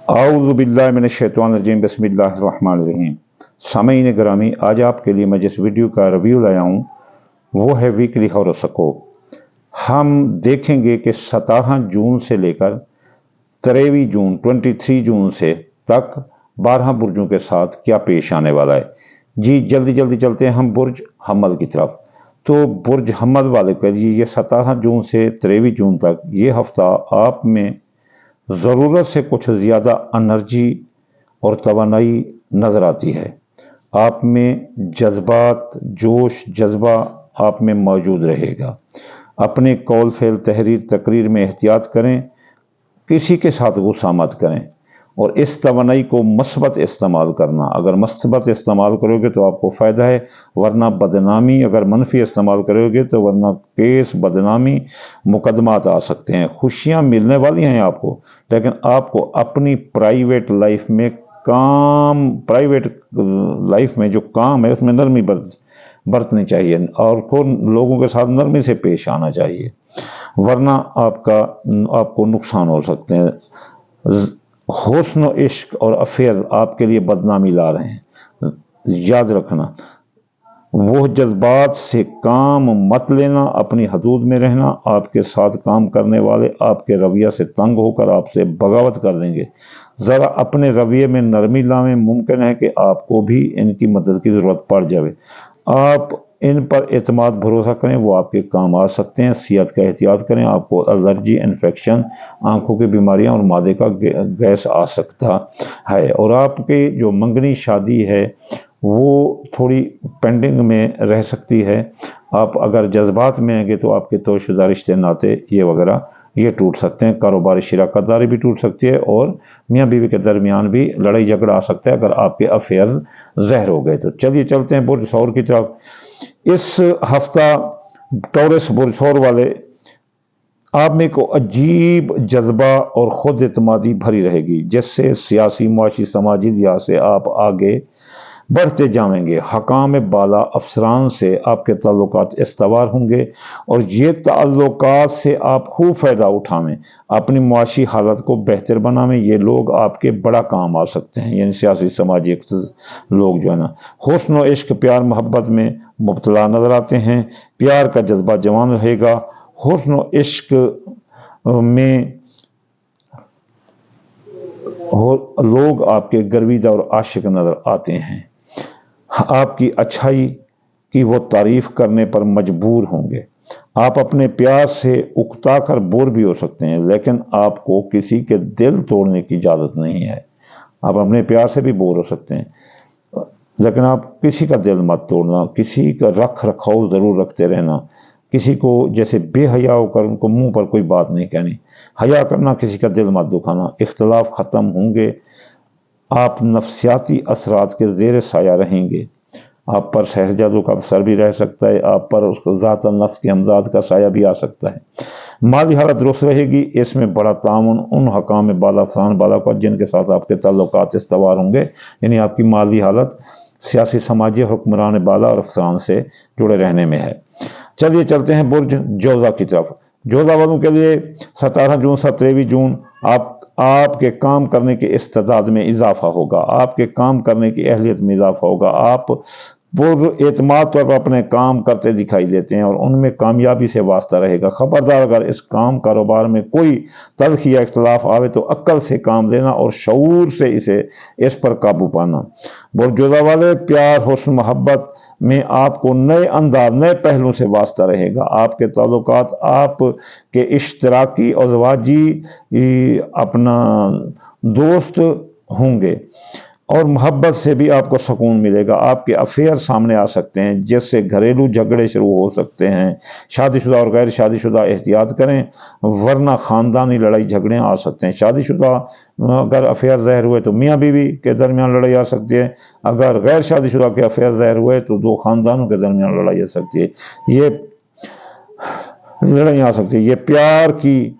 اعوذ باللہ من الشیطان الرجیم بسم اللہ الرحمن الرحیم۔ سامعین گرامی، آج آپ کے لیے میں جس ویڈیو کا ریویو لایا ہوں وہ ہے ویکلی ہوروسکوپ۔ ہم دیکھیں گے کہ 17 جون سے لے کر 23 جون 23 جون سے تک 12 برجوں کے ساتھ کیا پیش آنے والا ہے۔ جی جلدی جلدی چلتے ہیں ہم برج حمل کی طرف۔ تو برج حمل والے کے لیے یہ 17 جون سے 23 جون تک یہ ہفتہ آپ میں ضرورت سے کچھ زیادہ انرجی اور توانائی نظر آتی ہے۔ آپ میں جذبات، جوش، جذبہ آپ میں موجود رہے گا۔ اپنے قول فعل، تحریر، تقریر میں احتیاط کریں، کسی کے ساتھ غصہ مت کریں اور اس توانائی کو مثبت استعمال کرنا۔ اگر مثبت استعمال کرو گے تو آپ کو فائدہ ہے، ورنہ بدنامی، اگر منفی استعمال کرو گے تو ورنہ کیس، بدنامی، مقدمات آ سکتے ہیں۔ خوشیاں ملنے والی ہیں آپ کو، لیکن آپ کو اپنی پرائیویٹ لائف میں جو کام ہے اس میں نرمی برتنی چاہیے اور لوگوں کے ساتھ نرمی سے پیش آنا چاہیے، ورنہ آپ کو نقصان ہو سکتے ہیں۔ حسن و عشق اور افیئر آپ کے لیے بدنامی لا رہے ہیں، یاد رکھنا۔ وہ جذبات سے کام مت لینا، اپنی حدود میں رہنا۔ آپ کے ساتھ کام کرنے والے آپ کے رویہ سے تنگ ہو کر آپ سے بغاوت کر دیں گے۔ ذرا اپنے رویے میں نرمی لائیں، ممکن ہے کہ آپ کو بھی ان کی مدد کی ضرورت پڑ جائے۔ آپ ان پر اعتماد بھروسہ کریں، وہ آپ کے کام آ سکتے ہیں۔ صحت کا احتیاط کریں، آپ کو الرجی، انفیکشن، آنکھوں کی بیماریاں اور معدے کا گیس آ سکتا ہے۔ اور آپ کی جو منگنی شادی ہے وہ تھوڑی پینڈنگ میں رہ سکتی ہے۔ آپ اگر جذبات میں آئیں گے تو آپ کے طے شدہ رشتے ناتے یہ ٹوٹ سکتے ہیں۔ کاروباری شراکت داری بھی ٹوٹ سکتی ہے اور میاں بیوی کے درمیان بھی لڑائی جھگڑا آ سکتا ہے اگر آپ کے افیئرز زہر ہو گئے تو۔ چلیے چلتے ہیں برج ثور کی طرف۔ اس ہفتہ ٹورس برج ثور والے آپ میں کو عجیب جذبہ اور خود اعتمادی بھری رہے گی، جس سے سیاسی، معاشی، سماجی لحاظ سے آپ آگے بڑھتے جائیں گے۔ حکام بالا افسران سے آپ کے تعلقات استوار ہوں گے اور یہ تعلقات سے آپ خوب فائدہ اٹھائیں۔ اپنی معاشی حالت کو بہتر بنائیں، یہ لوگ آپ کے بڑا کام آ سکتے ہیں، یعنی سیاسی، سماجی لوگ جو ہے نا۔ حسن و عشق، پیار محبت میں مبتلا نظر آتے ہیں۔ پیار کا جذبہ جوان رہے گا۔ حسن و عشق میں لوگ آپ کے گرویدہ اور عاشق نظر آتے ہیں۔ آپ کی اچھائی کی وہ تعریف کرنے پر مجبور ہوں گے۔ آپ اپنے پیار سے اکتا کر بور بھی ہو سکتے ہیں، لیکن آپ کو کسی کے دل توڑنے کی اجازت نہیں ہے۔ آپ اپنے پیار سے بھی بور ہو سکتے ہیں، لیکن آپ کسی کا دل مت توڑنا، کسی کا رکھ رکھاؤ ضرور رکھتے رہنا۔ کسی کو جیسے بے حیا ہو کر ان کو منہ پر کوئی بات نہیں کہنی، حیا کرنا، کسی کا دل مت دکھانا۔ اختلاف ختم ہوں گے۔ آپ نفسیاتی اثرات کے زیر سایہ رہیں گے۔ آپ پر سحر جادو کا اثر بھی رہ سکتا ہے، آپ پر اس کو ذات النفس کے امراض کا سایہ بھی آ سکتا ہے۔ مالی حالت درست رہے گی۔ اس میں بڑا تعاون ان حکام بالا، افسران بالا کا جن کے ساتھ آپ کے تعلقات استوار ہوں گے، یعنی آپ کی مالی حالت سیاسی، سماجی، حکمران بالا اور افسران سے جڑے رہنے میں ہے۔ چلیے چلتے ہیں برج جوزہ کی طرف۔ جوزہ والوں کے لیے 17 جون سے 23 جون آپ کے کام کرنے کے استعداد میں اضافہ ہوگا، آپ کے کام کرنے کی اہلیت میں اضافہ ہوگا۔ آپ پر اعتماد طور پر اپنے کام کرتے دکھائی دیتے ہیں اور ان میں کامیابی سے واسطہ رہے گا۔ خبردار، اگر اس کاروبار میں کوئی تلخی یا اختلاف آوے تو عقل سے کام لینا اور شعور سے اس پر قابو پانا۔ برج جوزہ والے، پیار، حسن، محبت میں آپ کو نئے انداز، نئے پہلو سے واسطہ رہے گا۔ آپ کے تعلقات آپ کے اشتراکی، ازواجی، اپنا دوست ہوں گے اور محبت سے بھی آپ کو سکون ملے گا۔ آپ کے افیئر سامنے آ سکتے ہیں جس سے گھریلو جھگڑے شروع ہو سکتے ہیں۔ شادی شدہ اور غیر شادی شدہ احتیاط کریں، ورنہ خاندانی لڑائی جھگڑے آ سکتے ہیں۔ شادی شدہ اگر افیئر ظاہر ہوئے تو میاں بیوی کے درمیان لڑائی آ سکتی ہے، اگر غیر شادی شدہ کے افیئر ظاہر ہوئے تو دو خاندانوں کے درمیان لڑائی آ سکتی ہے۔ یہ لڑائی آ سکتی ہے۔ یہ پیار کی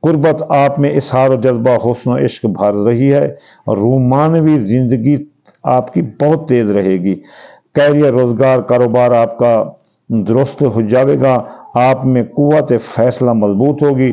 قربت آپ میں اظہار و جذبہ، حسن و عشق بھر رہی ہے اور رومانوی زندگی آپ کی بہت تیز رہے گی۔ کیریئر، روزگار، کاروبار آپ کا درست ہو جائے گا۔ آپ میں قوت فیصلہ مضبوط ہوگی۔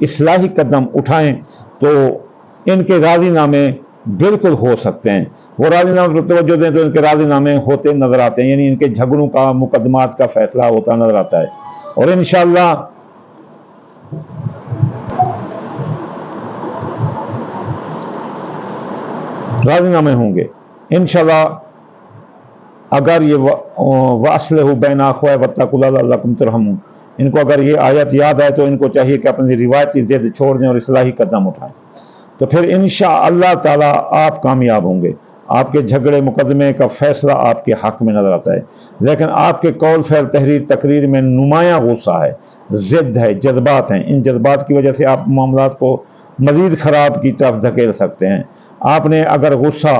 اصلاحی قدم اٹھائیں تو ان کے راضی نامے بالکل ہو سکتے ہیں. وہ راضی نامے پر توجہ دیں تو ان کے راضی نامے ہوتے نظر آتے ہیں، یعنی ان کے جھگڑوں کا، مقدمات کا فیصلہ ہوتا نظر آتا ہے، اور انشاءاللہ راضی نامے ہوں گے انشاءاللہ. اگر یہ وَأَصْلِحُوا بَيْنَ أَخَوَيْكُمْ وَاتَّقُوا اللَّهَ لَعَلَّكُمْ تُرْحَمُونَ، ان کو اگر یہ آیت یاد آئے تو ان کو چاہیے کہ اپنی روایتی ضد چھوڑ دیں اور اصلاحی قدم اٹھائیں، تو پھر انشاءاللہ تعالیٰ آپ کامیاب ہوں گے. آپ کے جھگڑے مقدمے کا فیصلہ آپ کے حق میں نظر آتا ہے، لیکن آپ کے قول فعل تحریر تقریر میں نمایاں غصہ ہے، ضد ہے، جذبات ہیں. ان جذبات کی وجہ سے آپ معاملات کو مزید خراب کی طرف دھکیل سکتے ہیں. آپ نے اگر غصہ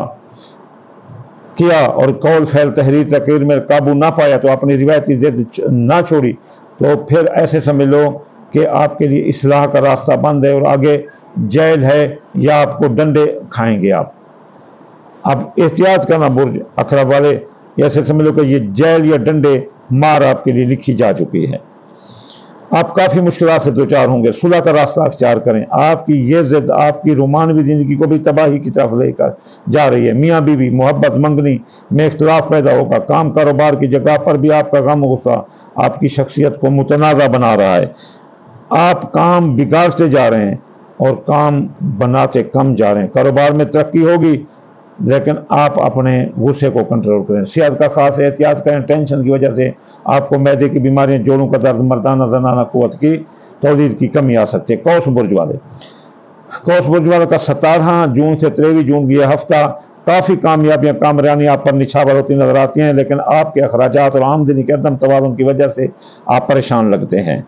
کیا اور قول فعل تحریر تقریر میں قابو نہ پایا تو اپنی روایتی ضد نہ چھوڑی تو پھر ایسے سمجھ لو کہ آپ کے لیے اصلاح کا راستہ بند ہے اور آگے جیل ہے یا آپ کو ڈنڈے کھائیں گے. آپ اب احتیاط کرنا برج اخرب والے، ایسے سمجھ لو کہ یہ جیل یا ڈنڈے مار آپ کے لیے لکھی جا چکی ہے. آپ کافی مشکلات سے دوچار ہوں گے. صلح کا راستہ اختیار کریں. آپ کی یہ ضد آپ کی رومانوی زندگی کو بھی تباہی کی طرف لے کر جا رہی ہے. میاں بیوی محبت منگنی میں اختلاف پیدا ہوگا. کام کاروبار کی جگہ پر بھی آپ کا غم غصہ آپ کی شخصیت کو متنازع بنا رہا ہے. آپ کام بگاڑتے جا رہے ہیں اور کام بناتے کم جا رہے ہیں. کاروبار میں ترقی ہوگی لیکن آپ اپنے غصے کو کنٹرول کریں. صحت کا خاص احتیاط کریں. ٹینشن کی وجہ سے آپ کو معدے کی بیماریاں، جوڑوں کا درد، مردانہ زنانہ قوت کی تولید کی کمی آ سکتی ہے. قوس برج والے کا 17 جون سے 23 جون کی یہ ہفتہ کافی کامیابیاں، کامرانی آپ پر نچھاور ہوتی نظر آتی ہیں، لیکن آپ کے اخراجات اور آمدنی کے عدم توازن کی وجہ سے آپ پریشان لگتے ہیں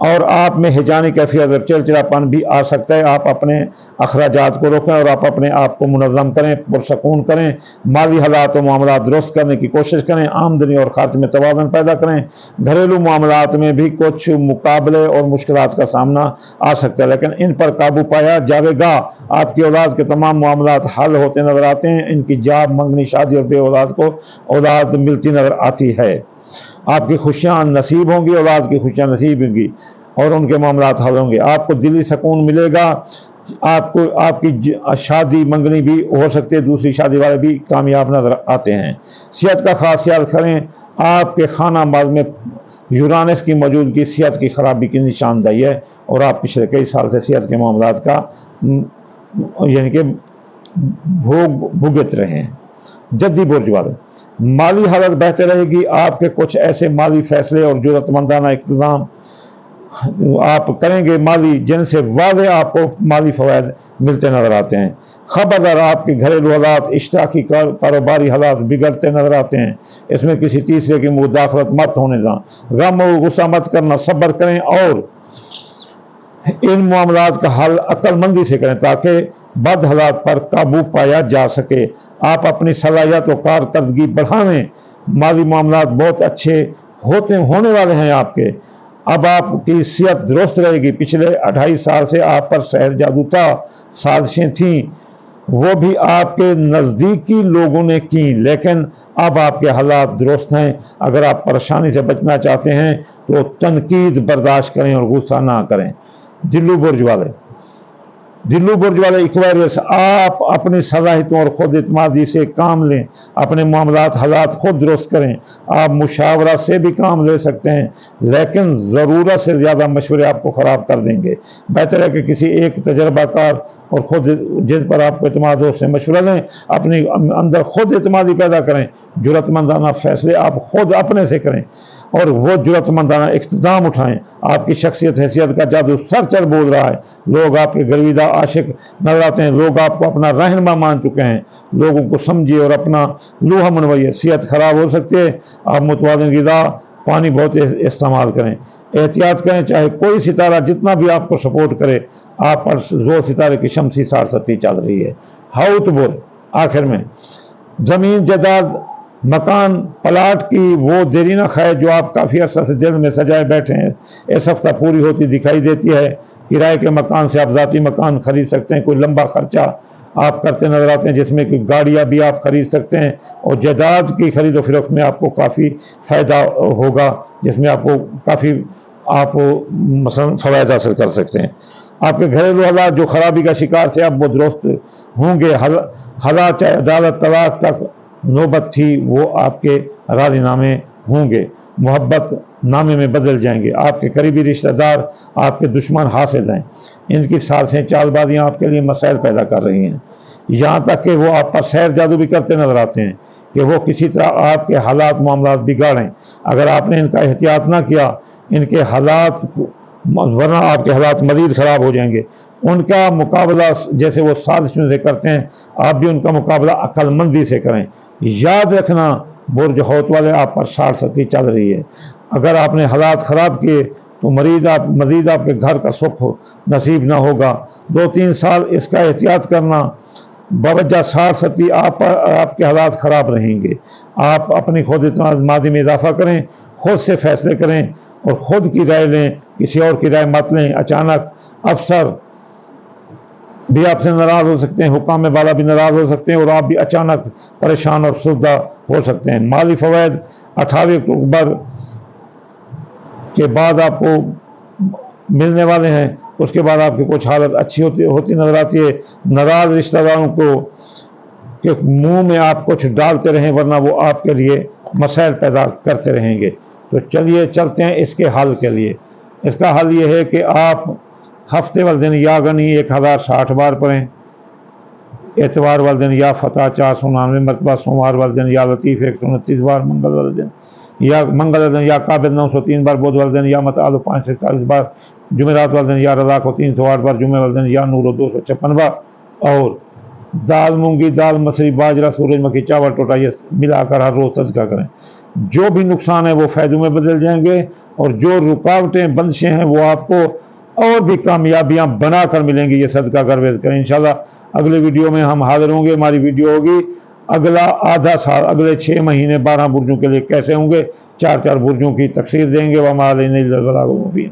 اور آپ میں ہیجانی کیفیت اور چڑچڑاپن بھی آ سکتا ہے. آپ اپنے اخراجات کو روکیں اور آپ اپنے آپ کو منظم کریں، پرسکون کریں. مالی حالات و معاملات درست کرنے کی کوشش کریں. آمدنی اور خرچ میں توازن پیدا کریں. گھریلو معاملات میں بھی کچھ مقابلے اور مشکلات کا سامنا آ سکتا ہے، لیکن ان پر قابو پایا جاوے گا. آپ کی اولاد کے تمام معاملات حل ہوتے نظر آتے ہیں. ان کی جاب، منگنی، شادی اور بے اولاد کو اولاد ملتی نظر آتی ہے. آپ کی خوشیاں نصیب ہوں گی، اولاد کی خوشیاں نصیب ہوں گی اور ان کے معاملات حل ہوں گے. آپ کو دلی سکون ملے گا. آپ کی شادی منگنی بھی ہو سکتی ہے، دوسری شادی والے بھی کامیاب نظر آتے ہیں. صحت کا خاص خیال کریں. آپ کے خانہ مال میں یورانس کی موجودگی صحت کی خرابی کی نشاندہی ہے اور آپ پچھلے کئی سال سے صحت کے معاملات کا یعنی کہ بھگت رہے ہیں. جدی برج والے، مالی حالت بہتر رہے گی. آپ کے کچھ ایسے مالی فیصلے اور جرأت مندانہ اقتدام آپ کریں گے مالی، جن سے واضح آپ کو مالی فوائد ملتے نظر آتے ہیں. خبردار، آپ کے گھریلو حالات، اشتراکی کاروباری حالات بگڑتے نظر آتے ہیں. اس میں کسی تیسرے کی مداخلت مت ہونے دیں. غم و غصہ مت کرنا، صبر کریں اور ان معاملات کا حل عقل مندی سے کریں تاکہ بد حالات پر قابو پایا جا سکے. آپ اپنی صلاحیت و کارکردگی بڑھائیں. مالی معاملات بہت اچھے ہونے والے ہیں آپ کے. اب آپ کی صحت درست رہے گی. پچھلے 2.5 سال سے آپ پر سحر جادو تھا، سازشیں تھیں، وہ بھی آپ کے نزدیکی لوگوں نے کی، لیکن اب آپ کے حالات درست ہیں. اگر آپ پریشانی سے بچنا چاہتے ہیں تو تنقید برداشت کریں اور غصہ نہ کریں. دلو برج والے ایکویریس، آپ اپنی صلاحیتوں اور خود اعتمادی سے کام لیں. اپنے معاملات حالات خود درست کریں. آپ مشاورہ سے بھی کام لے سکتے ہیں، لیکن ضرورت سے زیادہ مشورے آپ کو خراب کر دیں گے. بہتر ہے کہ کسی ایک تجربہ کار اور خود جس پر آپ کو اعتماد ہو سے مشورہ لیں. اپنے اندر خود اعتمادی پیدا کریں. جرأت مندانہ فیصلے آپ خود اپنے سے کریں اور وہ جرأت مندانہ اقتدام اٹھائیں. آپ کی شخصیت حیثیت کا جادو سر چڑھ بول رہا ہے. لوگ آپ کے گرویدہ عاشق نظر آتے ہیں. لوگ آپ کو اپنا رہنما مان چکے ہیں. لوگوں کو سمجھیے اور اپنا لوہا منوائیے. صحت خراب ہو سکتی ہے. آپ متوازن غذا، پانی بہت استعمال کریں. احتیاط کریں، چاہے کوئی ستارہ جتنا بھی آپ کو سپورٹ کرے، آپ پر زور ستارے کی شمسی سارستی چل رہی ہے. ہاؤت برج، آخر میں زمین جائیداد، مکان، پلاٹ کی وہ دیرینہ خواہش جو آپ کافی عرصہ سے دل میں سجائے بیٹھے ہیں، اس ہفتہ پوری ہوتی دکھائی دیتی ہے. کرائے کے مکان سے آپ ذاتی مکان خرید سکتے ہیں. کوئی لمبا خرچہ آپ کرتے نظر آتے ہیں جس میں کوئی گاڑیاں بھی آپ خرید سکتے ہیں اور جائیداد کی خرید و فروخت میں آپ کو کافی فائدہ ہوگا، جس میں آپ کو کافی مثلا فوائد حاصل کر سکتے ہیں. آپ کے گھریلو حالات جو خرابی کا شکار سے اب وہ درست ہوں گے. حالات چاہے عدالت طلاق تک نوبت تھی وہ آپ کے راضی نامے ہوں گے، محبت نامے میں بدل جائیں گے. آپ کے قریبی رشتہ دار آپ کے دشمن حاسد ہیں، ان کی سازشیں چال بازیاں آپ کے لیے مسائل پیدا کر رہی ہیں، یہاں تک کہ وہ آپ پر سحر جادو بھی کرتے نظر آتے ہیں کہ وہ کسی طرح آپ کے حالات معاملات بگاڑیں. اگر آپ نے ان کا احتیاط نہ کیا ان کے حالات ورنہ آپ کے حالات مزید خراب ہو جائیں گے. ان کا مقابلہ جیسے وہ سازشوں سے کرتے ہیں آپ بھی ان کا مقابلہ عقل مندی سے کریں. یاد رکھنا برج حوت والے آپ پر 60 چل رہی ہے. اگر آپ نے حالات خراب کیے تو مزید آپ کے گھر کا سکھ نصیب نہ ہوگا. 2-3 سال اس کا احتیاط کرنا، باوجہ 60 آپ کے حالات خراب رہیں گے. آپ اپنی خود اعتمادی میں اضافہ کریں، خود سے فیصلے کریں اور خود کی رائے لیں، کسی اور کی رائے مت لیں. اچانک افسر بھی آپ سے ناراض ہو سکتے ہیں، حکام بالا بھی ناراض ہو سکتے ہیں اور آپ بھی اچانک پریشان اور افسردہ ہو سکتے ہیں. مالی فوائد 28 اکتوبر کے بعد آپ کو ملنے والے ہیں. اس کے بعد آپ کی کچھ حالت اچھی ہوتی نظر آتی ہے. ناراض رشتہ داروں کو کہ منہ میں آپ کچھ ڈالتے رہیں ورنہ وہ آپ کے لیے مسائل پیدا کرتے رہیں گے. تو چلیے چلتے ہیں اس کے حل کے لیے. اس کا حل یہ ہے کہ آپ ہفتے والے دن یا غنی 1060 بار پڑھیں، اتوار والے دن یا فتح 499 مرتبہ، سوموار والے دن یا لطیف 129 بار، منگل والے دن یا قابل 903 بار، بدھ والے دن یا متعال 547 بار، جمعرات والے دن یا رضا کو 308 بار، جمعہ والے دن یا نور 256 بار. اور دال مونگی، دال مسری، باجرہ، سورج مکھی، چاول ٹوٹا یہ ملا کر ہر روز صدقہ کریں. جو بھی نقصان ہے وہ فائدوں میں بدل جائیں گے اور جو رکاوٹیں بندشیں ہیں وہ آپ کو اور بھی کامیابیاں بنا کر ملیں گی. یہ صدقہ کریں انشاءاللہ. اگلے ویڈیو میں ہم حاضر ہوں گے. ہماری ویڈیو ہوگی اگلا آدھا سال، اگلے 6 مہینے 12 برجوں کے لیے کیسے ہوں گے. 4 برجوں کی تفسیر دیں گے. وما علینا الا البلاغ المبین.